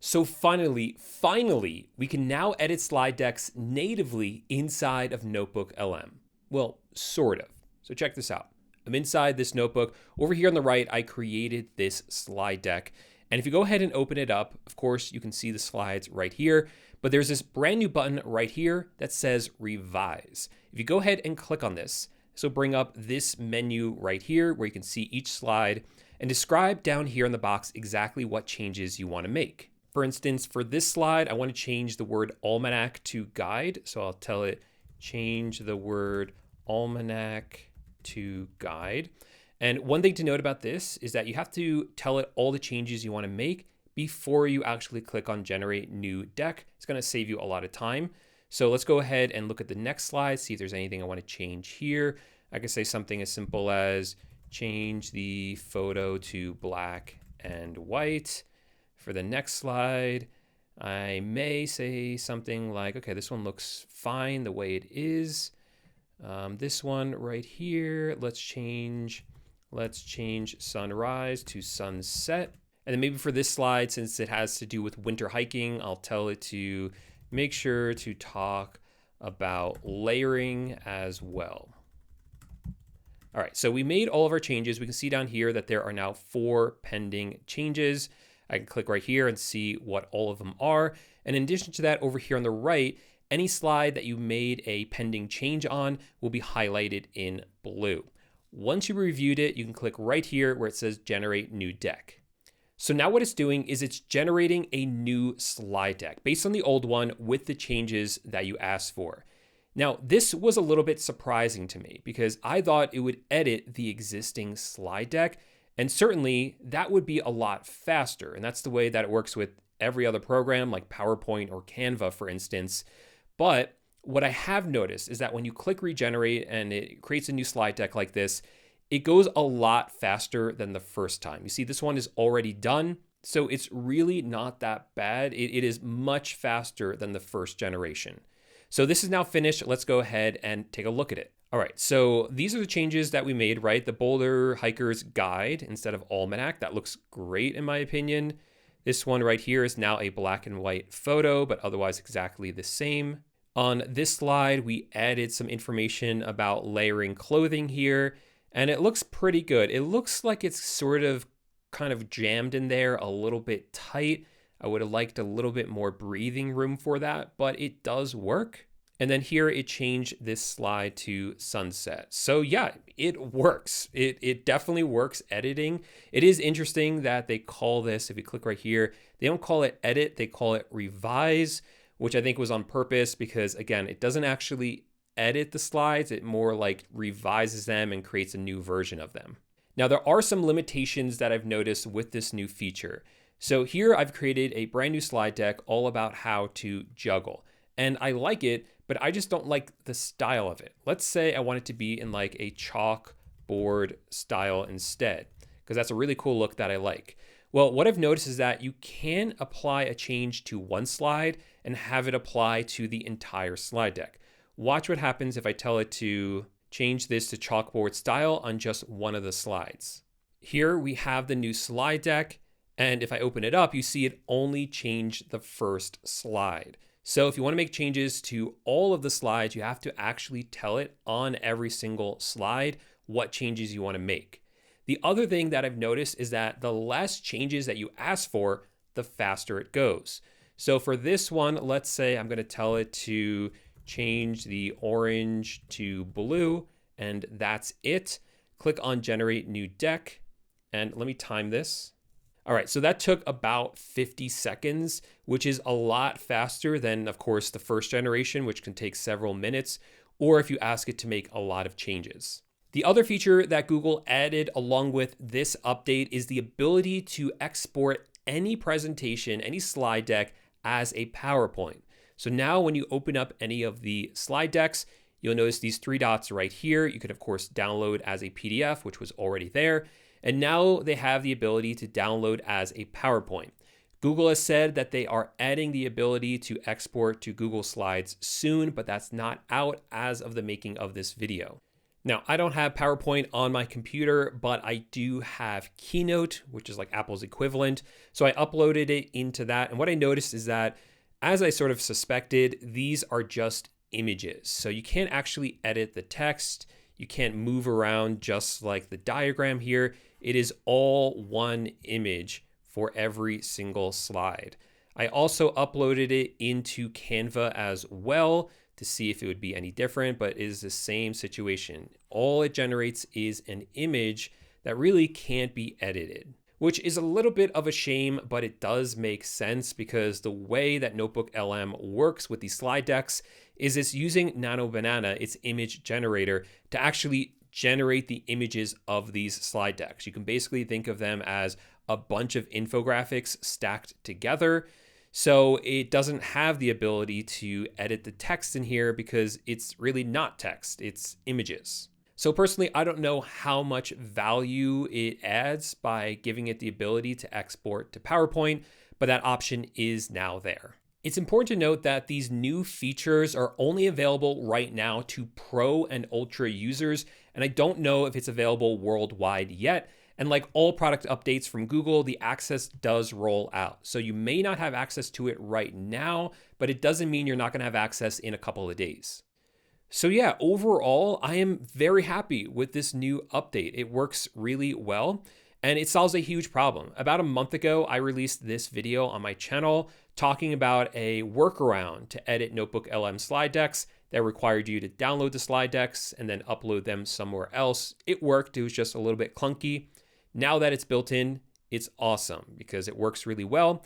So finally, we can now edit slide decks natively inside of NotebookLM. Well, sort of. So check this out. I'm inside this notebook. Over here on the right, I created this slide deck. And if you go ahead and open it up, of course, you can see the slides right here, but there's this brand new button right here that says Revise. If you go ahead and click on this, this will bring up this menu right here where you can see each slide and describe down here in the box exactly what changes you want to make. For instance, for this slide, I want to change the word almanac to guide. So I'll tell it, change the word almanac to guide. And one thing to note about this is that you have to tell it all the changes you want to make before you actually click on generate new deck. It's going to save you a lot of time. So let's go ahead and look at the next slide, see if there's anything I want to change here. I could say something as simple as change the photo to black and white. For the next slide, I may say something like, okay, this one looks fine the way it is. This one right here, let's change sunrise to sunset. And then maybe for this slide, since it has to do with winter hiking, I'll tell it to make sure to talk about layering as well. All right, so we made all of our changes. We can see down here that there are now 4 pending changes. I can click right here and see what all of them are. And in addition to that, over here on the right, any slide that you made a pending change on will be highlighted in blue. Once you reviewed it, you can click right here where it says generate new deck. So now what it's doing is it's generating a new slide deck based on the old one with the changes that you asked for. Now, this was a little bit surprising to me because I thought it would edit the existing slide deck, and certainly that would be a lot faster. And that's the way that it works with every other program like PowerPoint or Canva, for instance. But what I have noticed is that when you click regenerate and it creates a new slide deck like this, it goes a lot faster than the first time. You see, this one is already done. So it's really not that bad. It is much faster than the first generation. So this is now finished. Let's go ahead and take a look at it. All right, so these are the changes that we made, right? The Boulder Hiker's Guide instead of Almanac. That looks great in my opinion. This one right here is now a black and white photo, but otherwise exactly the same. On this slide, we added some information about layering clothing here, and it looks pretty good. It looks like it's sort of kind of jammed in there a little bit tight. I would have liked a little bit more breathing room for that, but it does work. And then here it changed this slide to sunset. So yeah, it works. It definitely works editing. It is interesting that they call this, if you click right here, they don't call it edit, they call it revise, which I think was on purpose because again, it doesn't actually edit the slides. It more like revises them and creates a new version of them. Now there are some limitations that I've noticed with this new feature. So here I've created a brand new slide deck all about how to juggle. And I like it, but I just don't like the style of it. Let's say I want it to be in like a chalkboard style instead, because that's a really cool look that I like. Well, what I've noticed is that you can apply a change to one slide and have it apply to the entire slide deck. Watch what happens if I tell it to change this to chalkboard style on just one of the slides. Here we have the new slide deck. And if I open it up, you see it only changed the first slide. So if you want to make changes to all of the slides, you have to actually tell it on every single slide what changes you want to make. The other thing that I've noticed is that the less changes that you ask for, the faster it goes. So for this one, let's say I'm going to tell it to change the orange to blue, and that's it. Click on generate new deck, and let me time this. All right, so that took about 50 seconds, which is a lot faster than, of course, the first generation, which can take several minutes, or if you ask it to make a lot of changes. The other feature that Google added along with this update is the ability to export any presentation, any slide deck as a PowerPoint. So now when you open up any of the slide decks, you'll notice these 3 dots right here. You could, of course, download as a PDF, which was already there. And now they have the ability to download as a PowerPoint. Google has said that they are adding the ability to export to Google Slides soon, but that's not out as of the making of this video. Now, I don't have PowerPoint on my computer, but I do have Keynote, which is like Apple's equivalent. So I uploaded it into that. And what I noticed is that, as I sort of suspected, these are just images. So you can't actually edit the text. You can't move around just like the diagram here. It is all one image for every single slide. I also uploaded it into Canva as well to see if it would be any different, but it is the same situation. All it generates is an image that really can't be edited, which is a little bit of a shame, but it does make sense because the way that NotebookLM works with these slide decks is it's using Nano Banana, its image generator, to actually generate the images of these slide decks. You can basically think of them as a bunch of infographics stacked together. So it doesn't have the ability to edit the text in here because it's really not text, it's images. So personally, I don't know how much value it adds by giving it the ability to export to PowerPoint, but that option is now there. It's important to note that these new features are only available right now to Pro and Ultra users, and I don't know if it's available worldwide yet. And like all product updates from Google, the access does roll out. So you may not have access to it right now, but it doesn't mean you're not going to have access in a couple of days. So yeah, overall, I am very happy with this new update. It works really well and it solves a huge problem. About a month ago, I released this video on my channel talking about a workaround to edit NotebookLM slide decks that required you to download the slide decks and then upload them somewhere else. It worked, it was just a little bit clunky. Now that it's built in, it's awesome because it works really well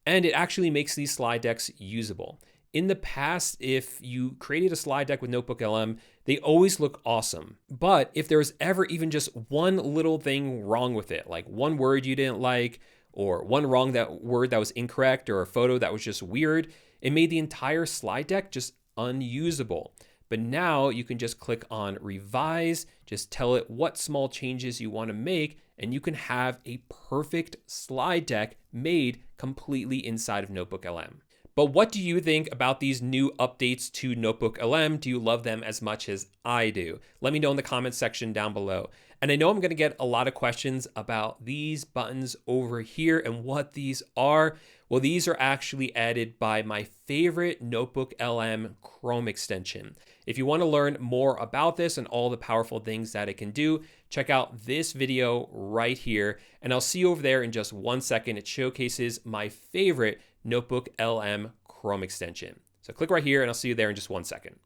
and it actually makes these slide decks usable. In the past, if you created a slide deck with NotebookLM, they always look awesome. But if there was ever even just one little thing wrong with it, like one word you didn't like, or one word that was incorrect, or a photo that was just weird, it made the entire slide deck just unusable. But now you can just click on revise, just tell it what small changes you want to make, and you can have a perfect slide deck made completely inside of NotebookLM. But what do you think about these new updates to NotebookLM? Do you love them as much as I do? Let me know in the comments section down below. And I know I'm going to get a lot of questions about these buttons over here and what these are. Well, these are actually added by my favorite NotebookLM Chrome extension. If you want to learn more about this and all the powerful things that it can do, check out this video right here. And I'll see you over there in just 1 second. It showcases my favorite NotebookLM Chrome extension. So click right here and I'll see you there in just 1 second.